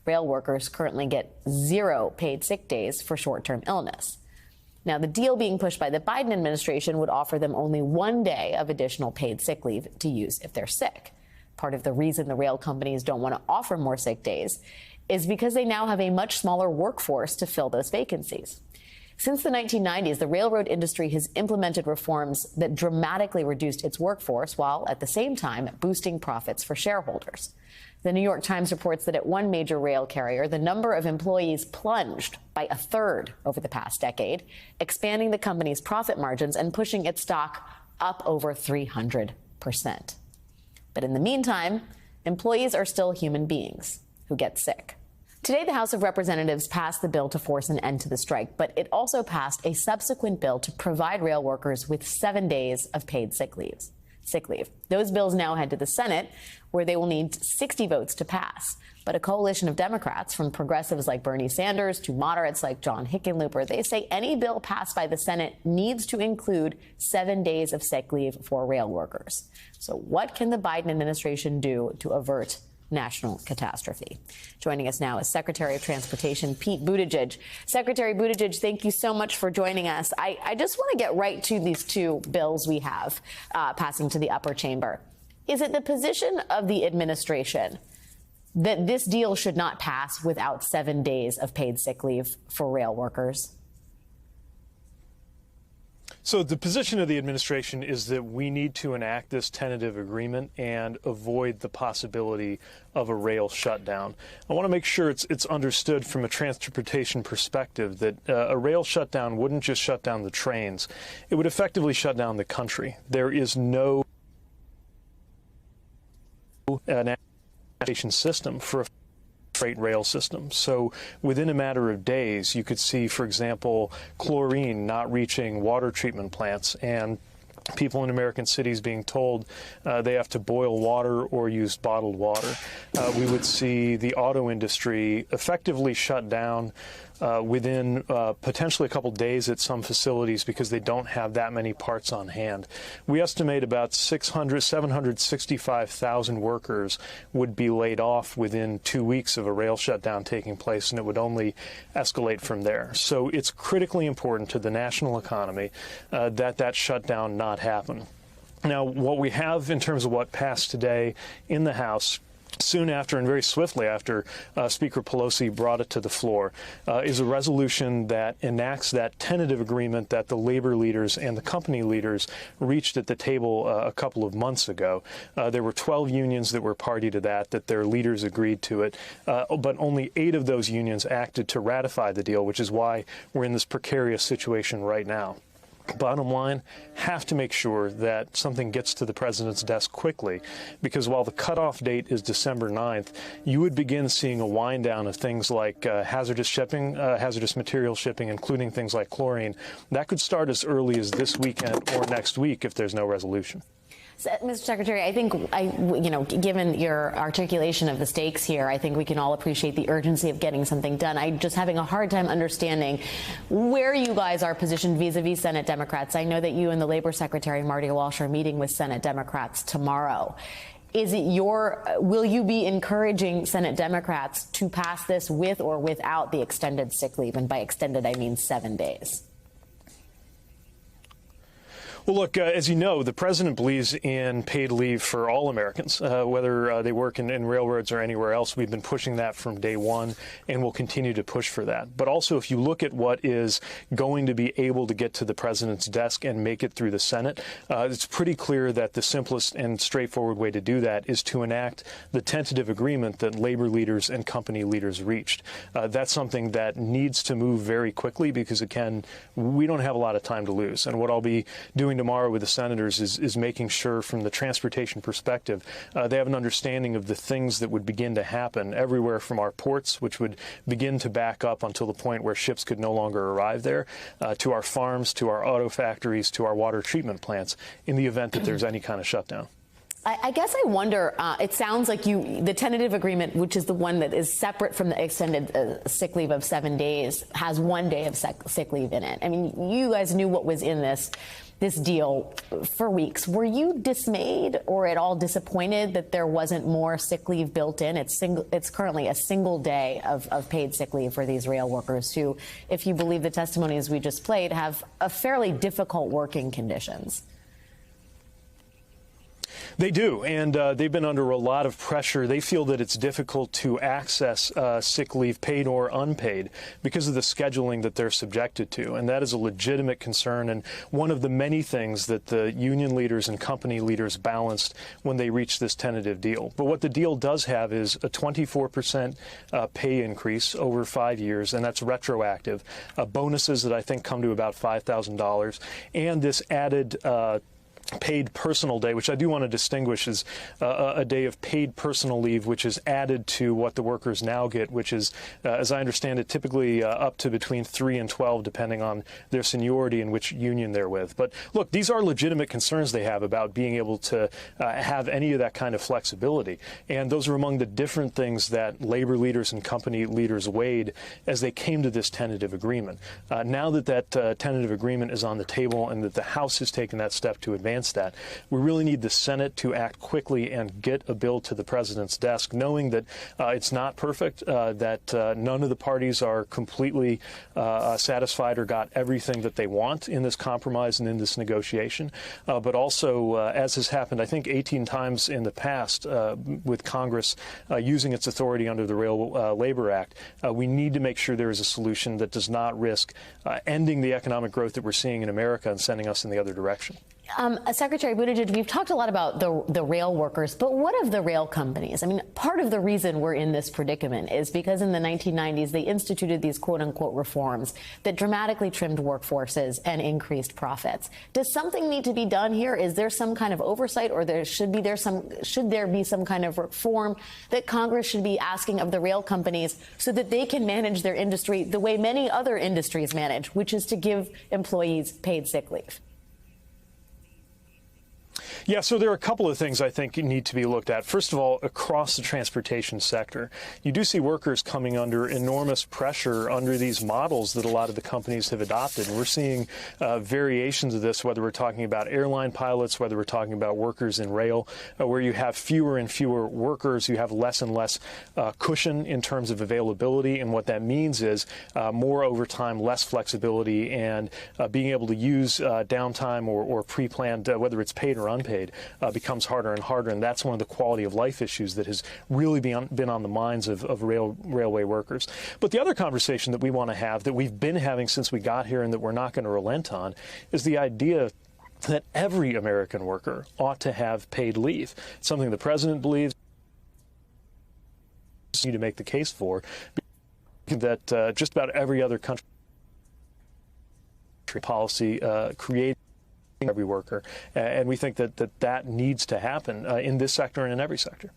Rail workers currently get 0 paid sick days for short-term illness. Now, the deal being pushed by the Biden administration would offer them only 1 day of additional paid sick leave to use if they're sick. Part of the reason the rail companies don't want to offer more sick days is because they now have a much smaller workforce to fill those vacancies. Since the 1990s, the railroad industry has implemented reforms that dramatically reduced its workforce while at the same time boosting profits for shareholders. The New York Times reports that at one major rail carrier, the number of employees plunged by a third over the past decade, expanding the company's profit margins and pushing its stock up over 300%. But in the meantime, employees are still human beings who get sick. Today, the House of Representatives passed the bill to force an end to the strike, but it also passed a subsequent bill to provide rail workers with 7 days of paid sick leave. Those bills now head to the Senate, where they will need 60 votes to pass. But a coalition of Democrats, from progressives like Bernie Sanders to moderates like John Hickenlooper, they say any bill passed by the Senate needs to include 7 days of sick leave for rail workers. So what can the Biden administration do to avert national catastrophe? Joining us now is Secretary of Transportation Pete Buttigieg. Secretary Buttigieg, thank you so much for joining us. I just want to get right to these two bills we have passing to the upper chamber. Is it the position of the administration that this deal should not pass without 7 days of paid sick leave for rail workers? So the position of the administration is that we need to enact this tentative agreement and avoid the possibility of a rail shutdown. I want to make sure it's understood from a transportation perspective that a rail shutdown wouldn't just shut down the trains. It would effectively shut down the country. There is no transportation system for a freight rail system. So within a matter of days, you could see, for example, chlorine not reaching water treatment plants and people in American cities being told they have to boil water or use bottled water. We would see the auto industry effectively shut down within potentially a couple days at some facilities because they don't have that many parts on hand. We estimate about 765,000 workers would be laid off within 2 weeks of a rail shutdown taking place, and it would only escalate from there. So it's critically important to the national economy that shutdown not happen. Now, what we have in terms of what passed today in the House soon after and very swiftly after Speaker Pelosi brought it to the floor, is a resolution that enacts that tentative agreement that the labor leaders and the company leaders reached at the table a couple of months ago. There were 12 unions that were party to that their leaders agreed to it, but only 8 of those unions acted to ratify the deal, which is why we're in this precarious situation right now. Bottom line, have to make sure that something gets to the president's desk quickly, because while the cutoff date is December 9th, you would begin seeing a wind down of things like hazardous shipping, hazardous material shipping, including things like chlorine. That could start as early as this weekend or next week if there's no resolution. Mr. Secretary, I think, given your articulation of the stakes here, I think we can all appreciate the urgency of getting something done. I'm just having a hard time understanding where you guys are positioned vis-a-vis Senate Democrats. I know that you and the Labor Secretary, Marty Walsh, are meeting with Senate Democrats tomorrow. Will you be encouraging Senate Democrats to pass this with or without the extended sick leave? And by extended, I mean 7 days. Well, look, as you know, the president believes in paid leave for all Americans, whether they work in railroads or anywhere else. We've been pushing that from day one, and we'll continue to push for that. But also, if you look at what is going to be able to get to the president's desk and make it through the Senate, it's pretty clear that the simplest and straightforward way to do that is to enact the tentative agreement that labor leaders and company leaders reached. That's something that needs to move very quickly because, again, we don't have a lot of time to lose. And what I'll be doing tomorrow with the senators is making sure from the transportation perspective they have an understanding of the things that would begin to happen everywhere from our ports, which would begin to back up until the point where ships could no longer arrive there, to our farms, to our auto factories, to our water treatment plants in the event that there's any kind of shutdown. I guess I wonder, it sounds like the tentative agreement, which is the one that is separate from the extended sick leave of 7 days, has 1 day of sick leave in it. I mean, you guys knew what was in this this deal for weeks. Were you dismayed or at all disappointed that there wasn't more sick leave built in? It's currently a single day of paid sick leave for these rail workers who, if you believe the testimonies we just played, have a fairly difficult working conditions. They do, and they've been under a lot of pressure. They feel that it's difficult to access sick leave, paid or unpaid, because of the scheduling that they're subjected to, and that is a legitimate concern and one of the many things that the union leaders and company leaders balanced when they reached this tentative deal. But what the deal does have is a 24% pay increase over 5 years, and that's retroactive, bonuses that I think come to about $5,000, and this added paid personal day, which I do want to distinguish as a day of paid personal leave, which is added to what the workers now get, which is, as I understand it, typically up to between 3 and 12, depending on their seniority and which union they're with. But look, these are legitimate concerns they have about being able to have any of that kind of flexibility. And those are among the different things that labor leaders and company leaders weighed as they came to this tentative agreement. Now that that tentative agreement is on the table and that the House has taken that step to advance that, we really need the Senate to act quickly and get a bill to the president's desk, knowing that it's not perfect, that none of the parties are completely satisfied or got everything that they want in this compromise and in this negotiation. But also, as has happened, I think 18 times in the past with Congress using its authority under the Rail Labor Act, we need to make sure there is a solution that does not risk ending the economic growth that we're seeing in America and sending us in the other direction. Secretary Buttigieg, we've talked a lot about the rail workers, but what of the rail companies? I mean, part of the reason we're in this predicament is because in the 1990s, they instituted these quote unquote reforms that dramatically trimmed workforces and increased profits. Does something need to be done here? Is there some kind of oversight, or should there be some kind of reform that Congress should be asking of the rail companies so that they can manage their industry the way many other industries manage, which is to give employees paid sick leave? Yeah, so there are a couple of things I think need to be looked at. First of all, across the transportation sector, you do see workers coming under enormous pressure under these models that a lot of the companies have adopted. And we're seeing variations of this, whether we're talking about airline pilots, whether we're talking about workers in rail, where you have fewer and fewer workers, you have less and less cushion in terms of availability. And what that means is more overtime, less flexibility, and being able to use downtime or pre-planned, whether it's paid or unpaid, becomes harder and harder, and that's one of the quality of life issues that has really been on the minds of railway workers. But the other conversation that we want to have, that we've been having since we got here and that we're not going to relent on, is the idea that every American worker ought to have paid leave. It's something the president believes need to make the case for, that just about every other country policy creates every worker, and we think that needs to happen in this sector and in every sector.